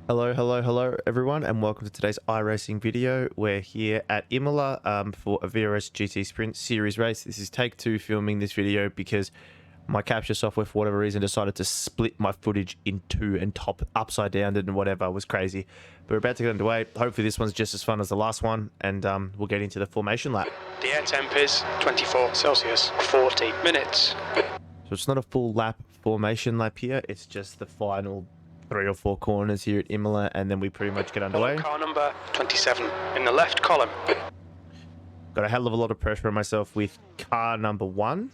Hello everyone, and welcome to today's iRacing video. We're here at Imola for a VRS GT Sprint Series race. This is take 2 filming this video because my capture software, for whatever reason, decided to split my footage in two and top upside down and whatever. It was crazy. But we're about to get underway. Hopefully this one's just as fun as the last one, and we'll get into the formation lap. The air temp is 24 Celsius, 40 minutes. So it's not a full lap formation lap here, it's just the final 3 or 4 corners here at Imola, and then we pretty much get underway. Car number 27 in the left column. Got a hell of a lot of pressure on myself with car number 1.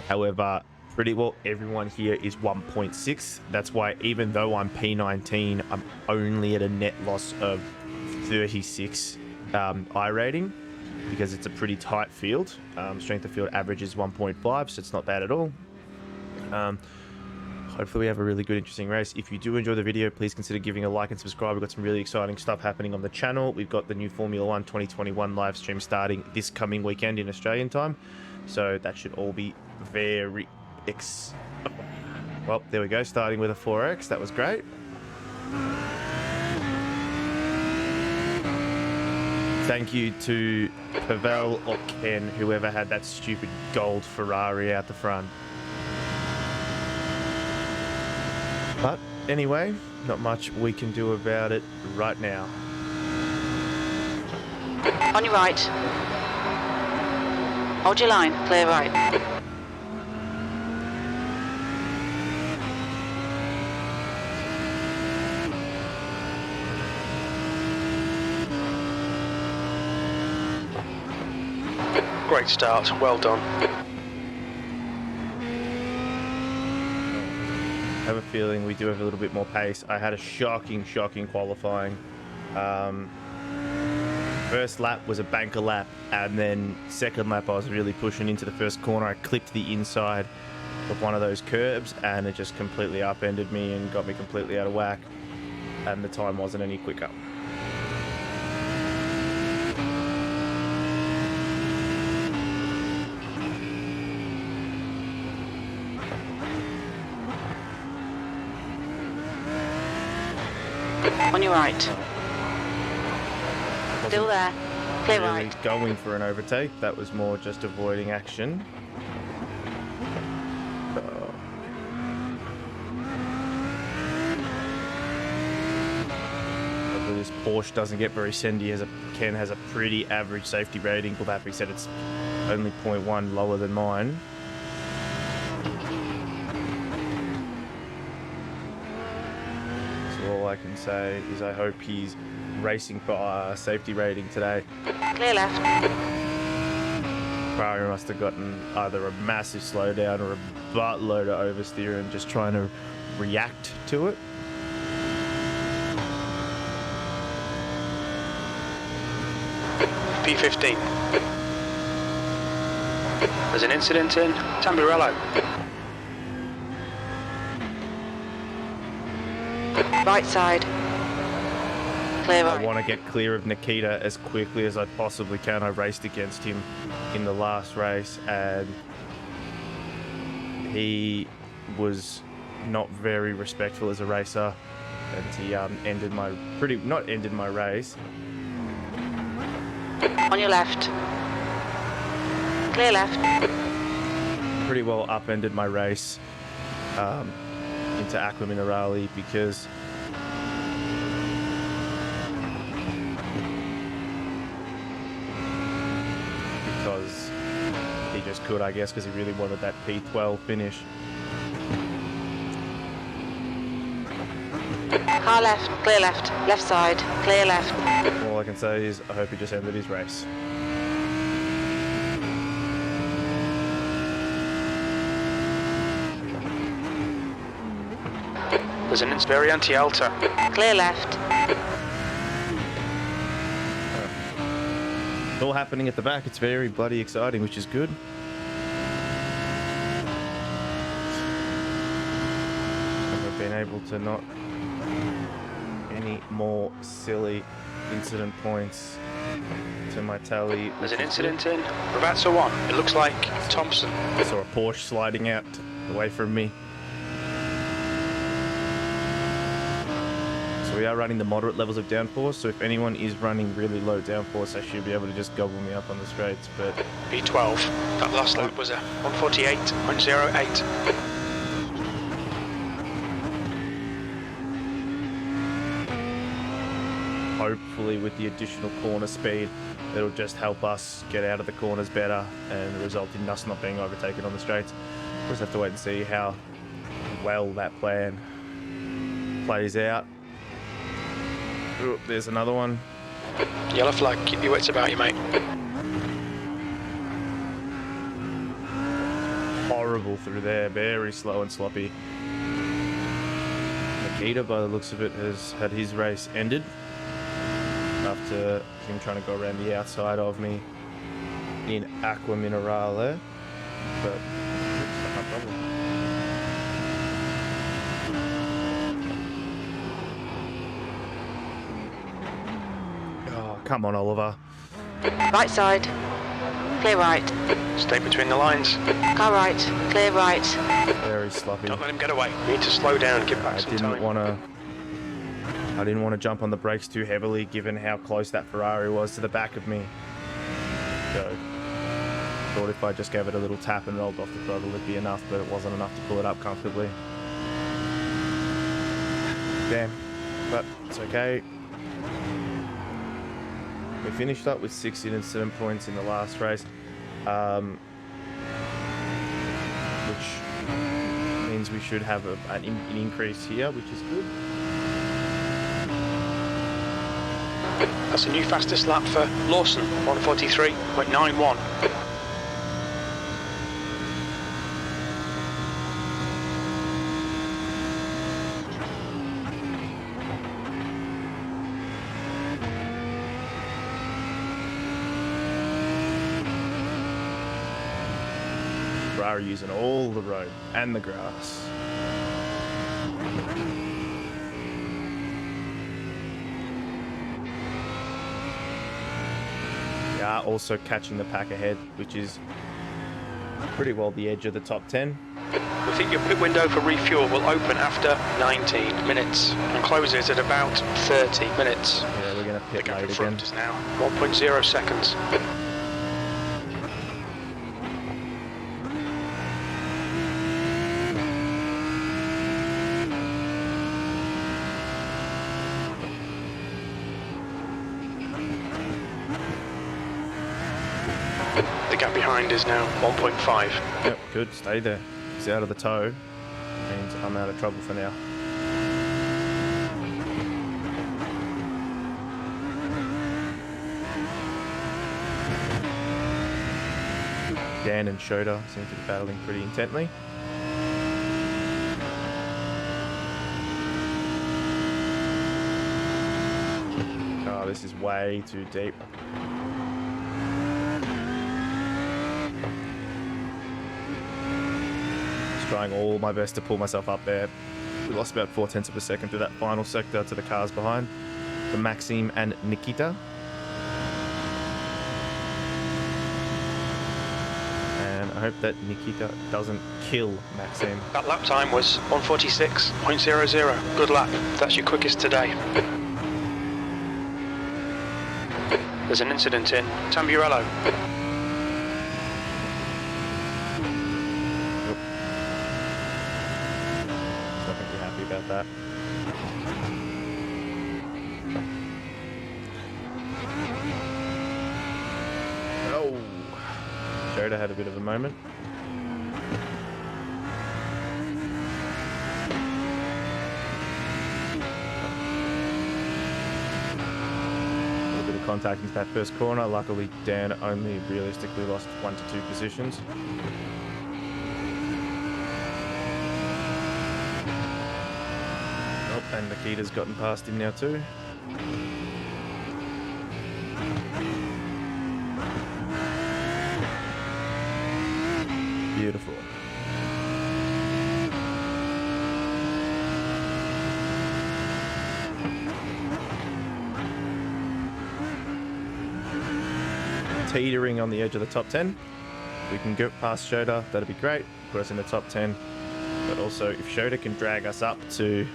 However, pretty well everyone here is 1.6. That's why even though I'm P19, I'm only at a net loss of 36 I rating, because it's a pretty tight field. Strength of field average is 1.5, so it's not bad at all. Hopefully we have a really good, interesting race. If you do enjoy the video, please consider giving a like and subscribe. We've got some really exciting stuff happening on the channel. We've got the new Formula 1 2021 live stream starting this coming weekend in Australian time. So that should all be very well, there we go, starting with a 4X. That was great. Thank you to Pavel or Ken, whoever had that stupid gold Ferrari out the front. But anyway, not much we can do about it right now. On your right. Hold your line, clear right. Great start, well done. I have a feeling we do have a little bit more pace. I had a shocking qualifying. First lap was a banker lap, and then second lap I was really pushing into the first corner. I clipped the inside of one of those curbs, and it just completely upended me and got me completely out of whack, and the time wasn't any quicker. On your right. Still there. Clear Really right. going for an overtake. That was more just avoiding action. Hopefully this Porsche doesn't get very sendy, as Ken has a pretty average safety rating. But that being said, it's only 0.1 lower than mine. All I can say is I hope he's racing for a safety rating today. Clear left. Ferrari must have gotten either a massive slowdown or a buttload of oversteer and just trying to react to it. P15. There's an incident in Tamburello. Right side. Clear right. I want to get clear of Nikita as quickly as I possibly can. I raced against him in the last race, and he was not very respectful as a racer, and he ended my race. On your left. Clear left. Pretty well upended my race into Aqua Minerale because he just could, I guess, because he really wanted that P12 finish. Car left, clear left. Left side, clear left. All I can say is I hope he just ended his race. There's an very anti-alta. Clear left. It's all happening at the back. It's very bloody exciting, which is good. I've been able to not any more silly incident points to my tally. There's an incident in Ravazza 1. It looks like Thompson. I saw a Porsche sliding out away from me. We are running the moderate levels of downforce, so if anyone is running really low downforce, they should be able to just gobble me up on the straights, but... B12. That last lap was a 148.08. Hopefully with the additional corner speed, it'll just help us get out of the corners better and result in us not being overtaken on the straights. We'll just have to wait and see how well that plan plays out. Ooh, there's another one. Yellow flag, keep your wits about you, mate. Horrible through there, very slow and sloppy. Nikita, by the looks of it, has had his race ended after him trying to go around the outside of me in Aqua Minerale, but it's not my problem. Oh, come on, Oliver. Right side. Clear right. Stay between the lines. Car right. Clear right. Very sloppy. Don't let him get away. You need to slow down and give back some time. I didn't want to jump on the brakes too heavily given how close that Ferrari was to the back of me. So, thought if I just gave it a little tap and rolled off the throttle it'd be enough, but it wasn't enough to pull it up comfortably. Damn, but it's okay. We finished up with 67 points in the last race, which means we should have an increase here, which is good. That's a new fastest lap for Lawson, 143, went 9.1. Ferrari using all the road and the grass. We are also catching the pack ahead, which is pretty well the edge of the top 10. We think your pit window for refuel will open after 19 minutes and closes at about 30 minutes. Yeah, we're going to pit late again. Is now 1.0 seconds. The gap behind is now 1.5. Yep, good, stay there. He's out of the tow. Means I'm out of trouble for now. Dan and Shota seem to be battling pretty intently. Oh, this is way too deep. Trying all my best to pull myself up there. We lost about 0.4 of a second through that final sector to the cars behind, for Maxime and Nikita. And I hope that Nikita doesn't kill Maxime. That lap time was 146.00. Good lap. That's your quickest today. There's an incident in Tamburello. About that. Oh, Shota had a bit of a moment. A little bit of contact into that first corner. Luckily, Dan only realistically lost 1 to 2 positions. And Nikita's gotten past him now too. Beautiful. Teetering on the edge of the top 10. If we can get past Shota, that'd be great. Put us in the top 10. But also, if Shota can drag us up to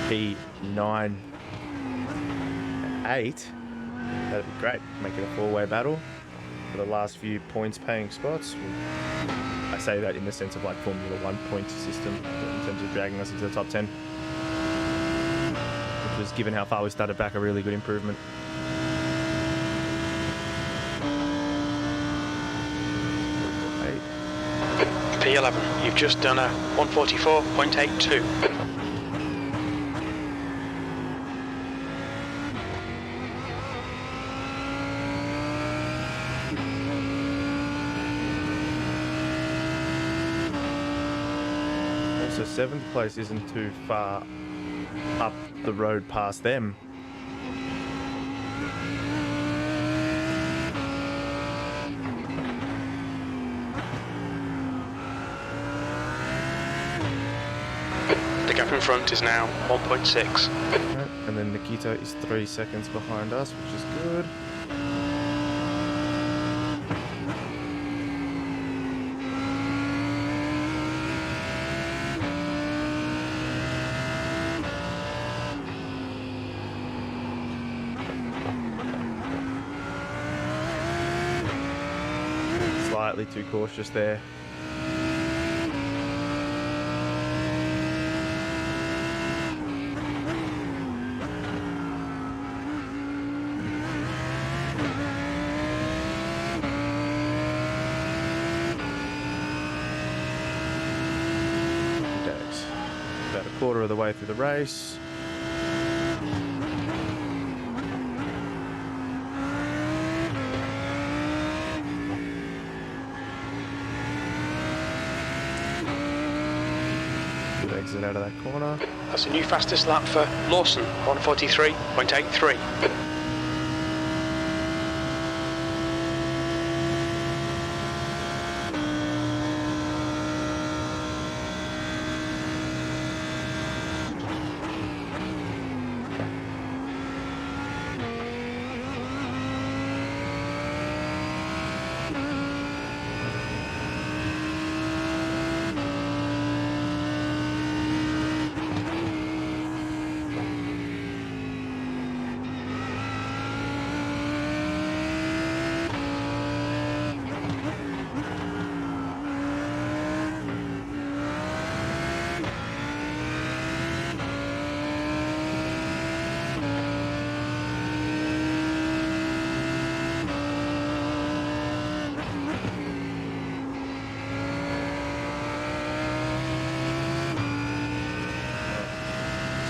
P9 and 8. That'd be great. Make it a four-way battle for the last few points-paying spots. I say that in the sense of like Formula 1 point system in terms of dragging us into the top 10. Which was, given how far we started back, a really good improvement. P11, you've just done a 144.82. Also, 7th place isn't too far up the road past them. The gap in front is now 1.6. And then Nikita is 3 seconds behind us, which is good. Slightly too cautious there. About a quarter of the way through the race. Good exit out of that corner. That's a new fastest lap for Lawson, 143.83.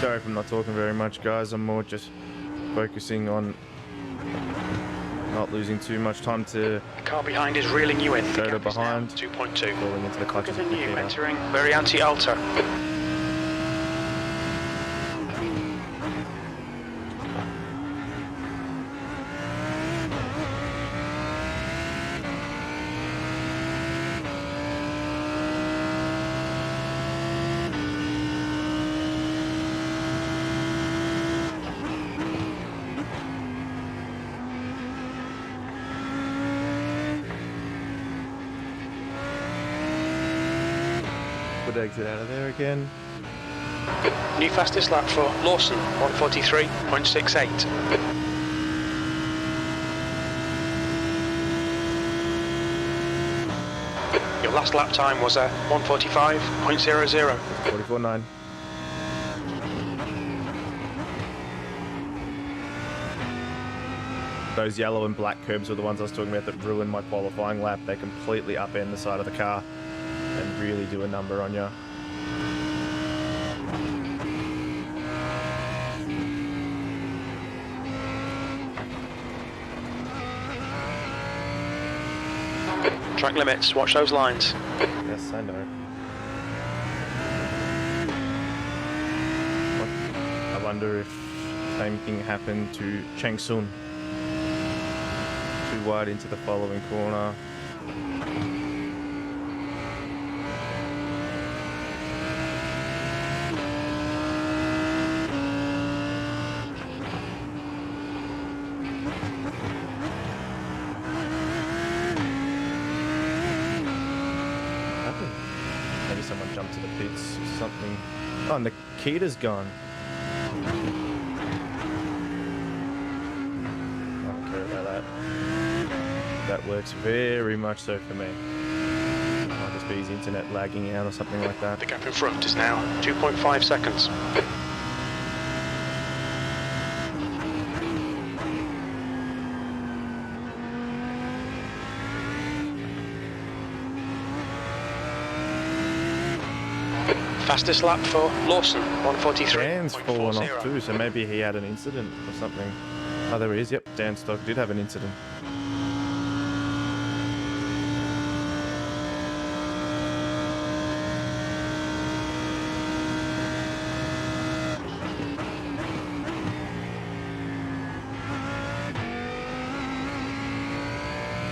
Sorry if I'm not talking very much, guys. I'm more just focusing on not losing too much time to The car behind is reeling you in. The Soda gap is now behind. 2.2. falling into the clutches. Quicker than of you, Nikita. entering Variante Alta. Good exit out of there again. New fastest lap for Lawson, 143.68. Your last lap time was a 145.00. 44.9. Those yellow and black curbs were the ones I was talking about that ruined my qualifying lap. They completely upend the side of the car and really do a number on you. Track limits, watch those lines. Yes, I know. I wonder if same thing happened to Chang Sun. Too wide into the following corner. Maybe someone jumped to the pits or something. Oh, Nikita's gone. That works very much so for me. Might just be his internet lagging out or something like that. The gap in front is now 2.5 seconds. Fastest lap for Lawson, 1:43. Dan's fallen off too, so maybe he had an incident or something. Oh, there he is. Yep, Dan Stock did have an incident.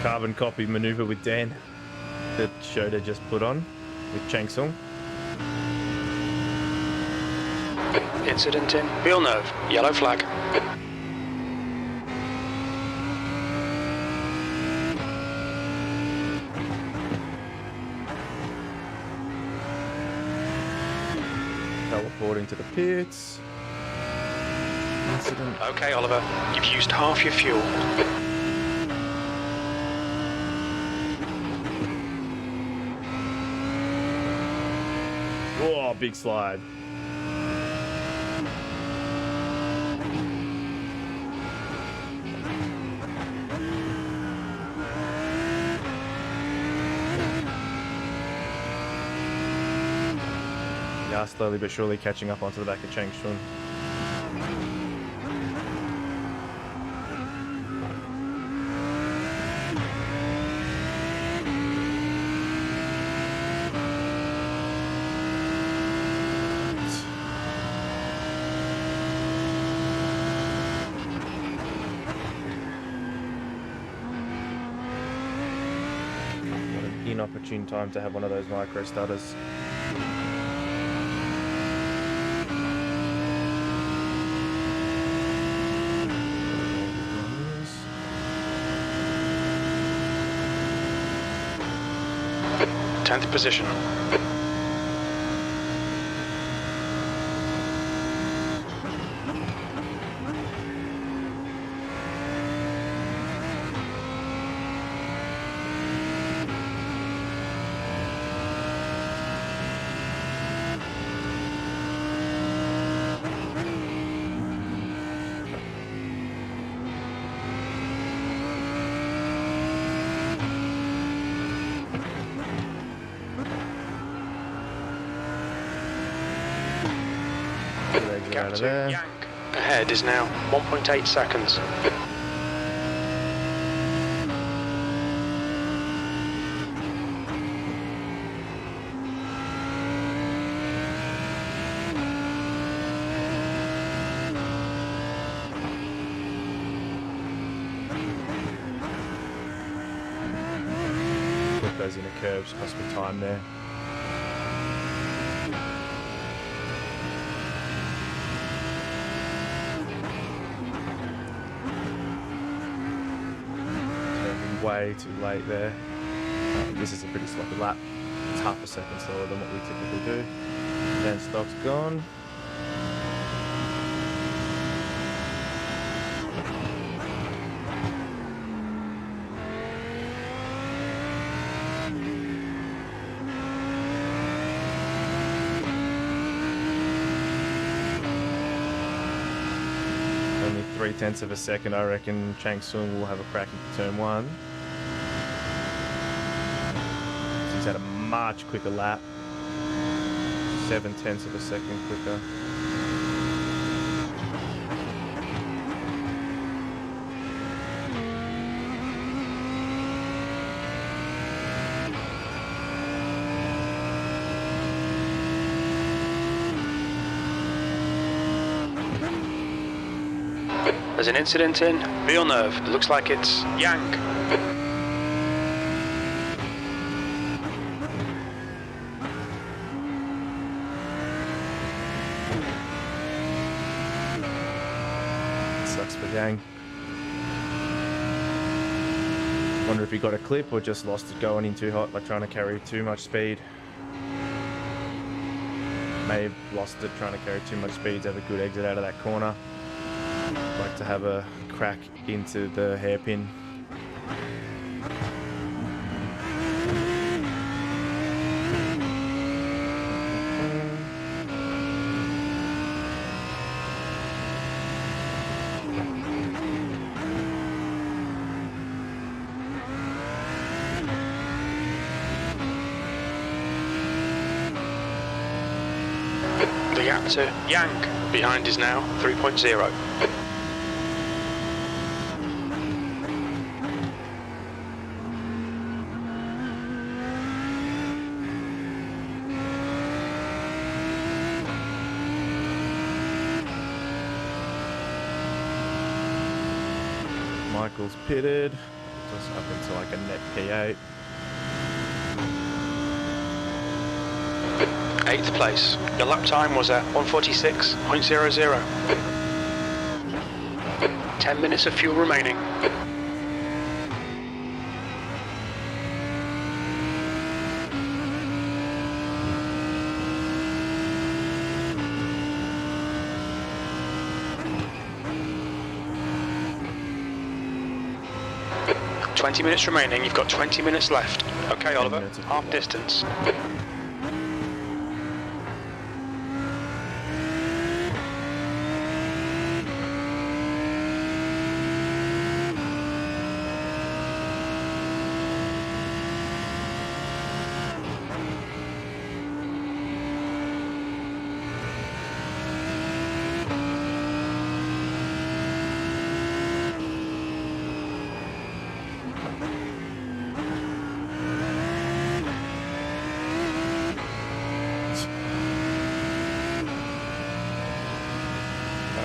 Carbon copy maneuver with Dan that Shota just put on with Chang Sung. Incident in Villeneuve, yellow flag. Teleporting to the pits. Incident. Okay, Oliver, you've used half your fuel. Oh, big slide. Yeah, slowly but surely catching up onto the back of Chang Shun. What an inopportune time to have one of those micro stutters. Tenth position. Out Gap of to there. Yang ahead is now 1.8 seconds. Put those inner curves, cost me time there. Way too late there. This is a pretty sloppy lap. It's half a second slower than what we typically do. Dan Stock's gone. Only 0.3 of a second, I reckon Chang Sung will have a crack into turn one. He's had a much quicker lap. 0.7 of a second quicker. There's an incident in Villeneuve. It looks like it's Yang. Sucks for Yang. Wonder if he got a clip or just lost it going in too hot by trying to carry too much speed. May have lost it trying to carry too much speed to have a good exit out of that corner. Like to have a crack into the hairpin. back to Yang. Behind is now 3.0. Michael's pitted, just up into like a net P8. 8th place. Your lap time was at 1:46.00. 10 minutes of fuel remaining. "20 minutes remaining, you've got 20 minutes left." Okay, Oliver, half distance.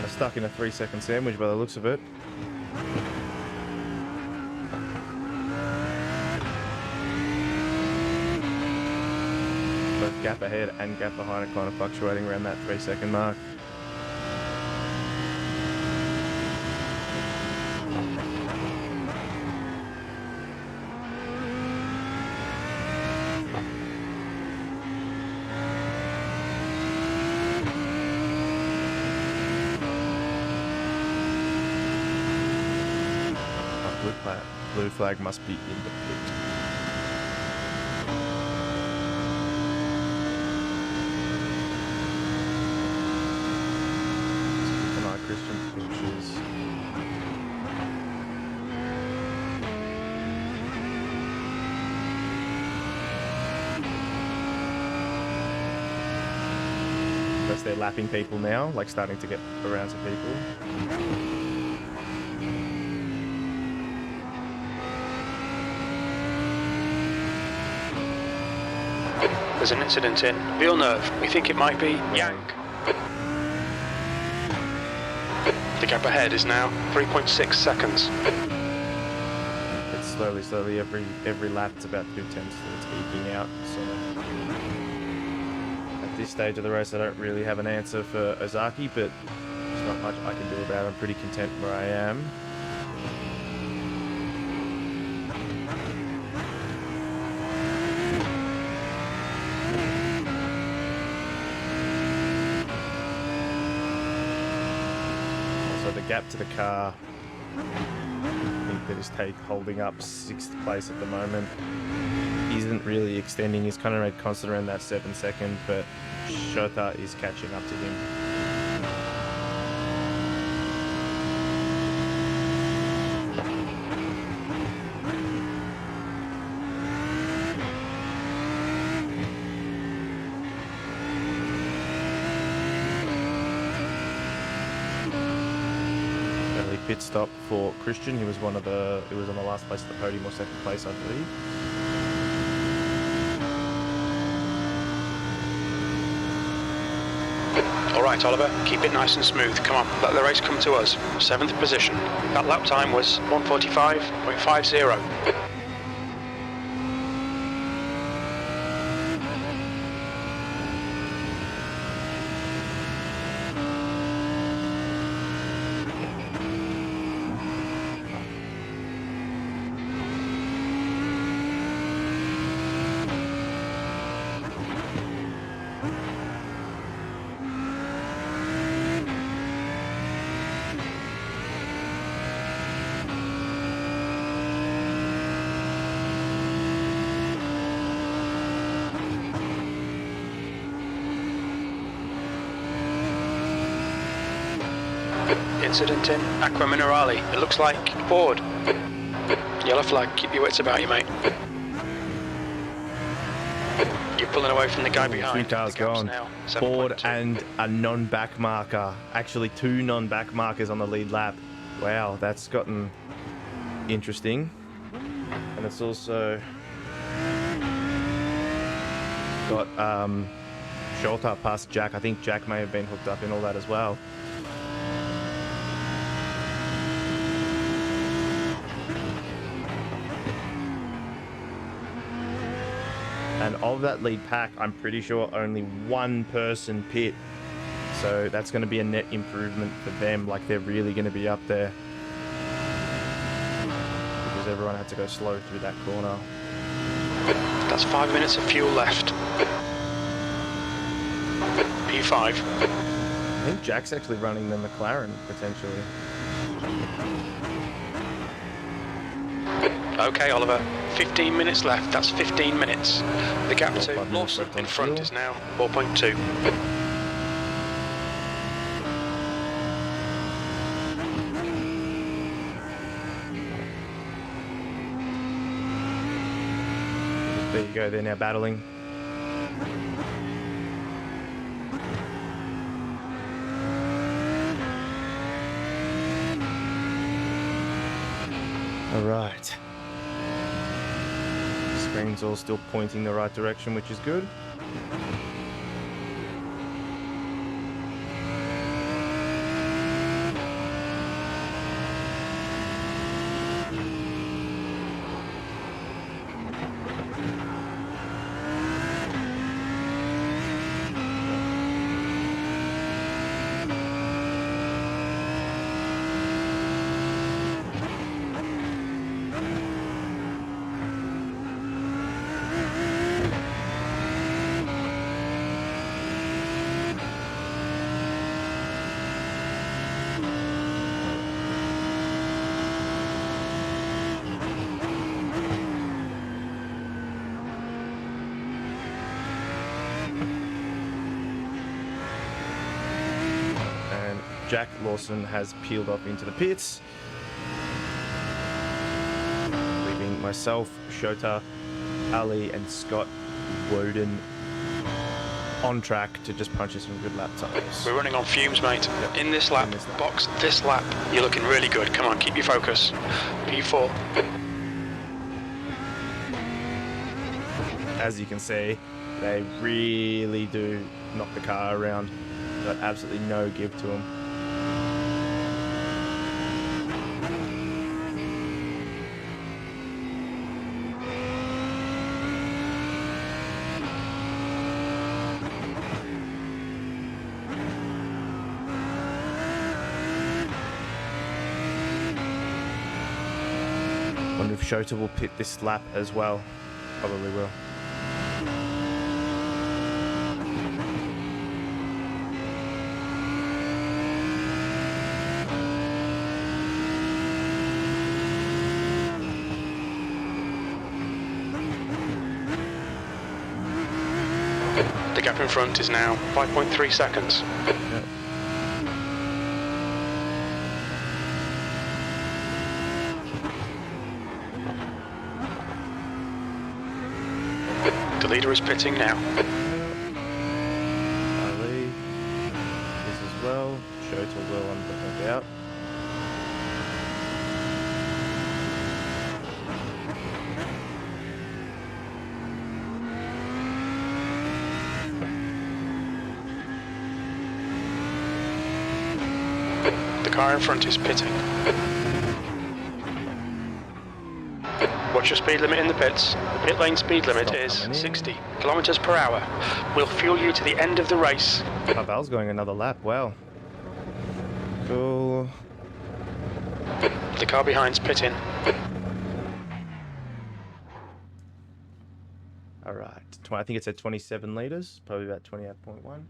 Stuck in a 3-second sandwich by the looks of it. Both gap ahead and gap behind are kind of fluctuating around that 3-second mark. Blue flag must be in the pit. Keep an eye, Christian pushes. Because they're lapping people now, like starting to get around to people. There's an incident in Villeneuve. We think it might be Yang. The gap ahead is now 3.6 seconds. It's slowly, every lap it's about 2 tenths that it's eking out. So at this stage of the race, I don't really have an answer for Ozaki, but there's not much I can do about it. I'm pretty content where I am. The gap to the car, I think that is holding up 6th place at the moment. Isn't really extending. He's kind of made constant around that 7-second, but Shota is catching up to him. Pit stop for Christian. He was on the last place at the podium, or 2nd place, I believe. All right, Oliver, keep it nice and smooth. Come on, let the race come to us. 7th position. That lap time was 1:45.50. Incident in Aqua Minerale. It looks like board. Yellow flag. Keep your wits about you, mate. You've traffic pulling away from the guy behind. Two cars The gap's gone. now Ford 7.2. and a non-back marker. Actually, two non-back markers on the lead lap. Wow, that's gotten interesting. And it's also got Sholta past Jack. I think Jack may have been hooked up in all that as well. And of that lead pack, I'm pretty sure only one person pit. So that's going to be a net improvement for them. Like, they're really going to be up there. Because everyone had to go slow through that corner. That's 5 minutes of fuel left. P5. I think Jack's actually running the McLaren, potentially. Okay, Oliver. 15 minutes left. That's 15 minutes. The gap to 5 minutes Lawson left on in front fuel. is now 4.2. There you go, they're now battling. All right. Screen's all still pointing the right direction, which is good. Jack Lawson has peeled off into the pits, leaving myself, Shota, Ali and Scott Woden on track to just punch us some good lap times. We're running on fumes, mate. Yep. In this lap, box this lap. You're looking really good. Come on, keep your focus. P4. As you can see, they really do knock the car around. Got absolutely no give to them. Wonder if Shota will pit this lap as well. Probably will. The gap in front is now 5.3 seconds. Yep. The leader is pitting now. Ali is as well. Shota will on the out. The car in front is pitting. What's your speed limit in the pits? The pit lane speed limit is 60 kilometers per hour. We'll fuel you to the end of the race. Pavel's going another lap. Wow. Cool. The car behind's pitting. All right. I think it's at 27 litres. Probably about 28.1.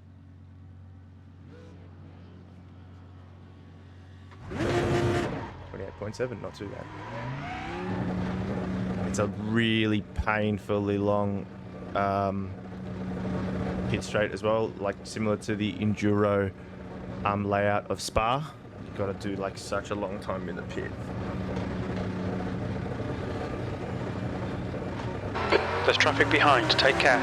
28.7, not too bad. It's a really painfully long pit straight as well, like similar to the enduro layout of Spa. You've got to do like such a long time in the pit. There's traffic behind, take care.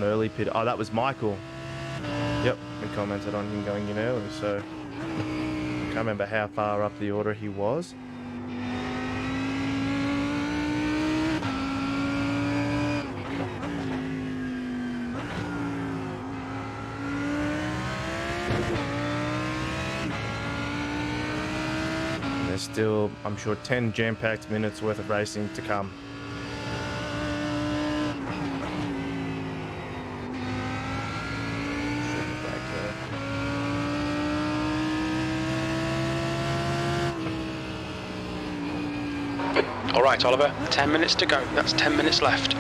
on early pit. Oh, that was Michael. Yep, we commented on him going in early, so I can't remember how far up the order he was. There's still, I'm sure, 10 jam-packed minutes worth of racing to come. All right, Oliver, 10 minutes to go. That's 10 minutes left.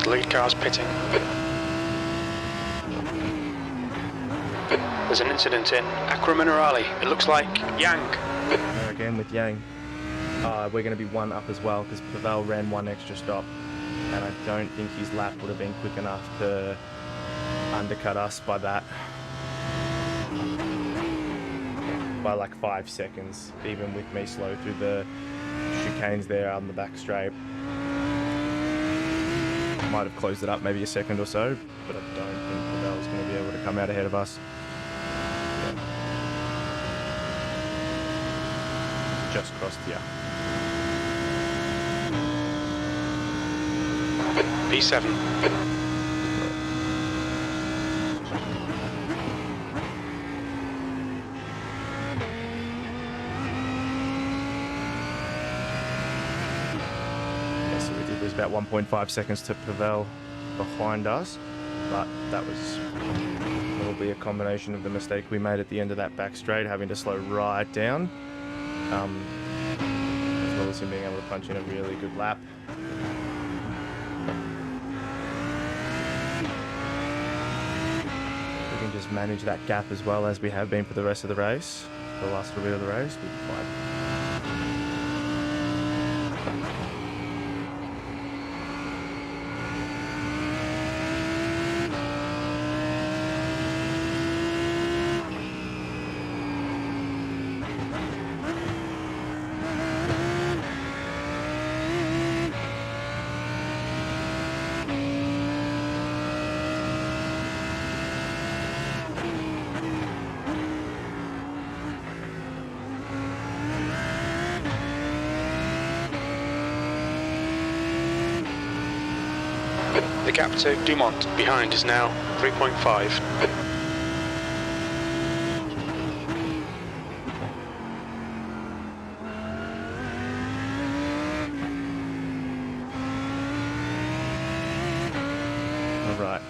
The lead car's pitting. There's an incident in Acqua Minerale. It looks like Yang. Again with Yang. We're going to be one up as well because Pavel ran one extra stop. And I don't think his lap would have been quick enough to undercut us by that. By like 5 seconds, even with me slow through the chicanes there on the back straight. Might have closed it up maybe a second or so, but I don't think Pavel's going to be able to come out ahead of us. Yeah. Just crossed here. P7. About 1.5 seconds to Pavel behind us, but that was probably a combination of the mistake we made at the end of that back straight, having to slow right down, as well as him being able to punch in a really good lap. We can just manage that gap as well as we have been for the rest of the race, the last little bit of the race, we'll be fine. The gap to Dumont behind is now 3.5. All right.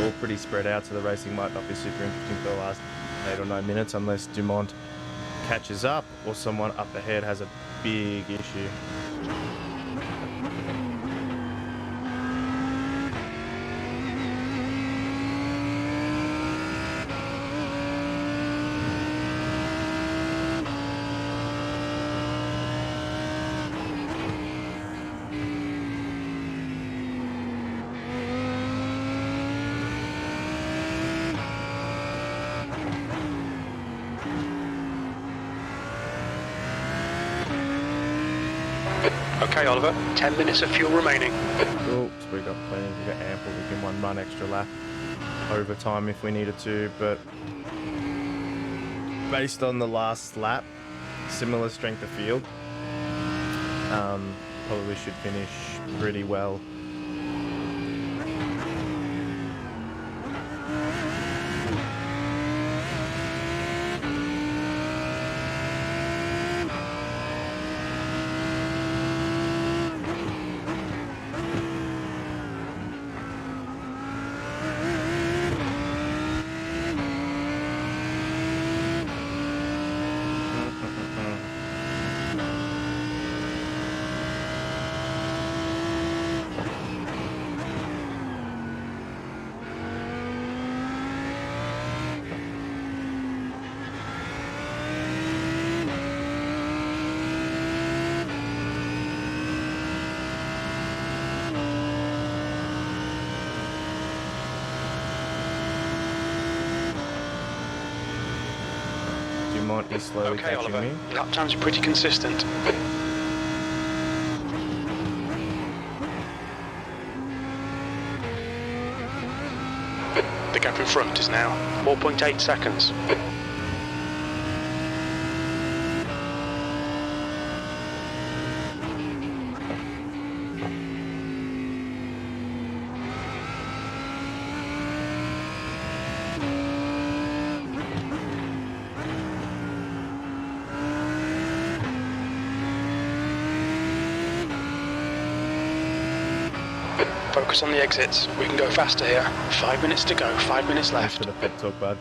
All pretty spread out, so the racing might not be super interesting for the last 8 or 9 minutes unless Dumont catches up or someone up ahead has a big issue. Okay, Oliver, 10 minutes of fuel remaining. Cool, so we've got plenty, we've got ample, we can run extra lap over time if we needed to, but based on the last lap, similar strength of field, probably should finish pretty well. Dumont is slowly Okay, catching Oliver. me. Lap times are pretty consistent. The gap in front is now 4.8 seconds. Focus on the exits. We can go faster here. 5 minutes to go. 5 minutes Thanks left. for the pep talk, bud.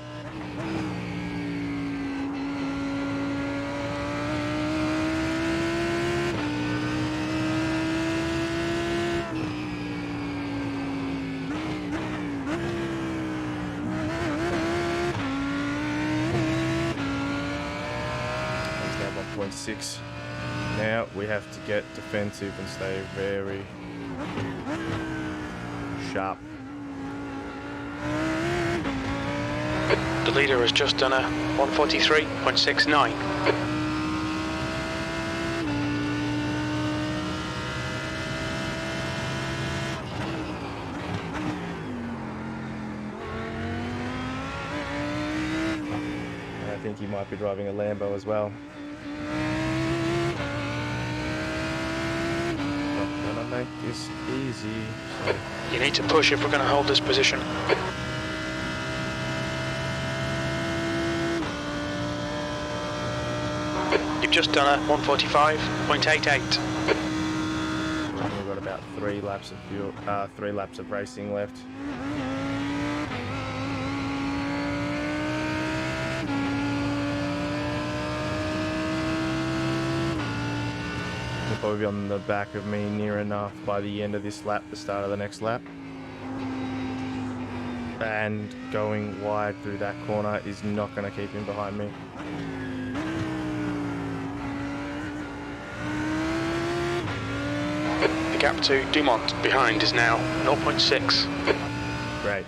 That's now 1.6. Now we have to get defensive and stay very sharp. The leader has just done a 143.69. And I think he might be driving a Lambo as well. Not gonna make this easy. So You need to push if we're going to hold this position. You've just done a 145.88. we've got about 3 laps of fuel, 3 laps of racing left. He'll probably be on the back of me near enough by the end of this lap, the start of the next lap. And going wide through that corner is not going to keep him behind me. The gap to Dumont behind is now 0.6. Great.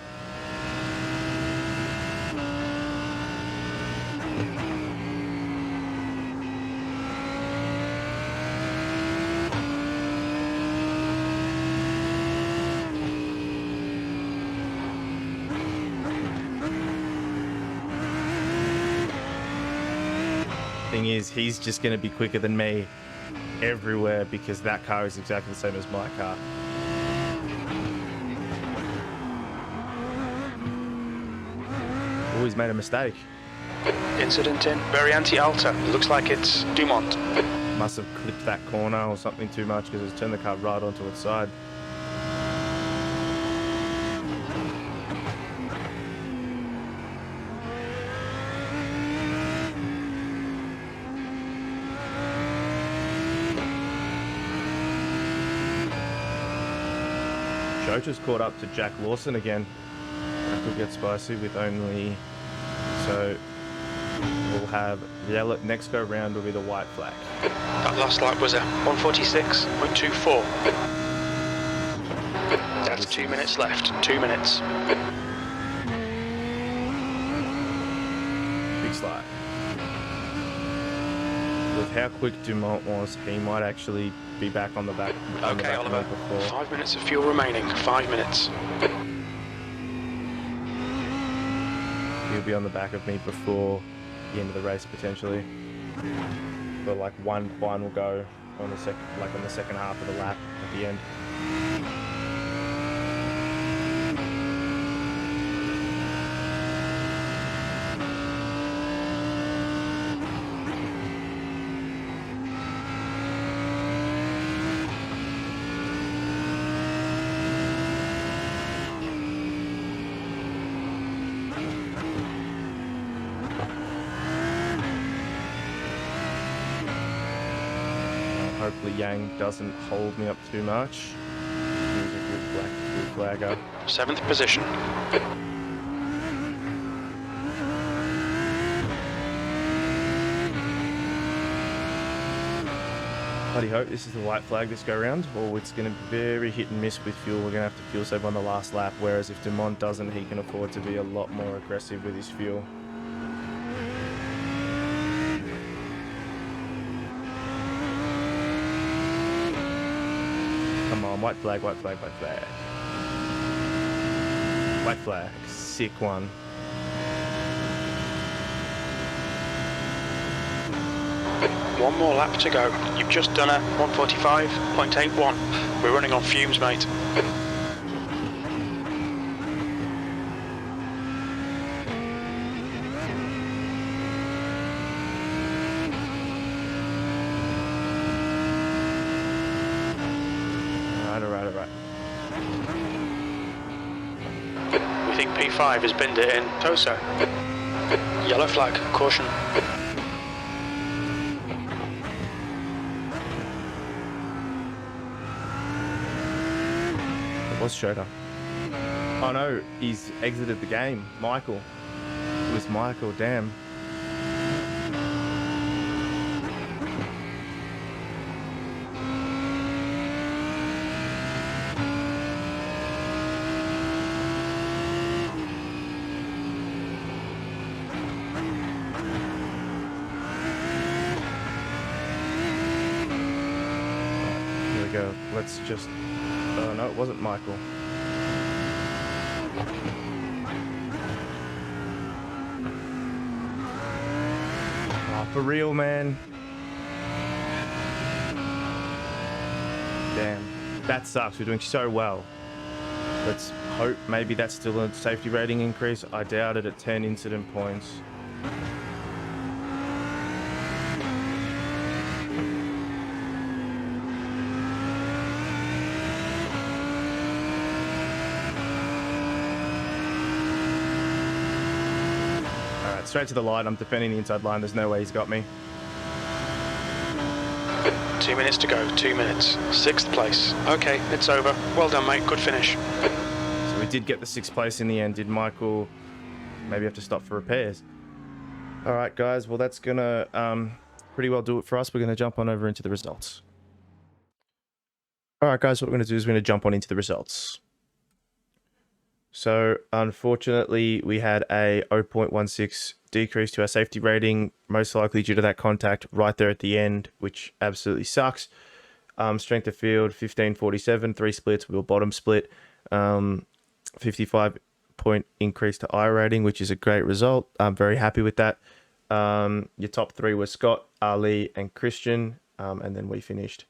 Thing is, he's just going to be quicker than me everywhere because that car is exactly the same as my car. Oh, he's made a mistake. Incident in Variante Alta. It looks like it's Dumont. Must have clipped that corner or something too much because it's turned the car right onto its side. Jota's caught up to Jack Lawson again. That could get spicy with only... So we'll have yellow. Next go round will be the white flag. That last lap was a 146.24. That's 2 minutes left. 2 minutes. Big slide. With how quick Dumont was, he might actually be back on the back. On the Okay, back of me Oliver. before. 5 minutes of fuel remaining. 5 minutes. He'll be on the back of me before the end of the race potentially. But like one final go on the second half of the lap at the end. Hopefully Yang doesn't hold me up too much. He's a good flagger. 7th position. Bloody hope this is the white flag this go round, or it's going to be very hit and miss with fuel. We're going to have to fuel save on the last lap, whereas if Dumont doesn't, he can afford to be a lot more aggressive with his fuel. Come on, white flag, white flag, white flag. White flag, sick one. One more lap to go. You've just done a 1:45.81. We're running on fumes, mate. All right. We think P5 has binned it in Tosa. Yellow flag, caution. It was Schroeder. Oh no, he's exited the game. Michael. It was Michael, damn. Here we go. Let's just... Oh no, it wasn't Michael. Oh, for real, man. Damn. That sucks. We're doing so well. Let's hope maybe that's still a safety rating increase. I doubt it at 10 incident points. Straight to the line. I'm defending the inside line. There's no way he's got me. 2 minutes to go, 2 minutes. 6th place. Okay, it's over. Well done, mate. Good finish. So we did get the 6th place in the end. Did Michael maybe have to stop for repairs? All right, guys. Well, that's going to pretty well do it for us. We're going to jump on over into the results. All right, guys. What we're going to do is we're going to jump on into the results. So, unfortunately, we had a 0.16 decrease to our safety rating, most likely due to that contact right there at the end, which absolutely sucks. Strength of field, 1547, 3 splits, we were bottom split. 55-point increase to I rating, which is a great result. I'm very happy with that. Your top 3 were Scott, Ali, and Christian, and then we finished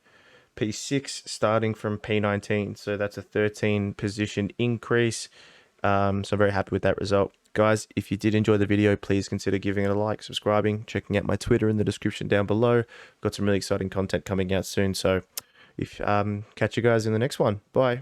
P6 starting from P19. So that's a 13 position increase. So I'm very happy with that result. Guys, if you did enjoy the video, please consider giving it a like, subscribing, checking out my Twitter in the description down below. Got some really exciting content coming out soon. So if catch you guys in the next one. Bye.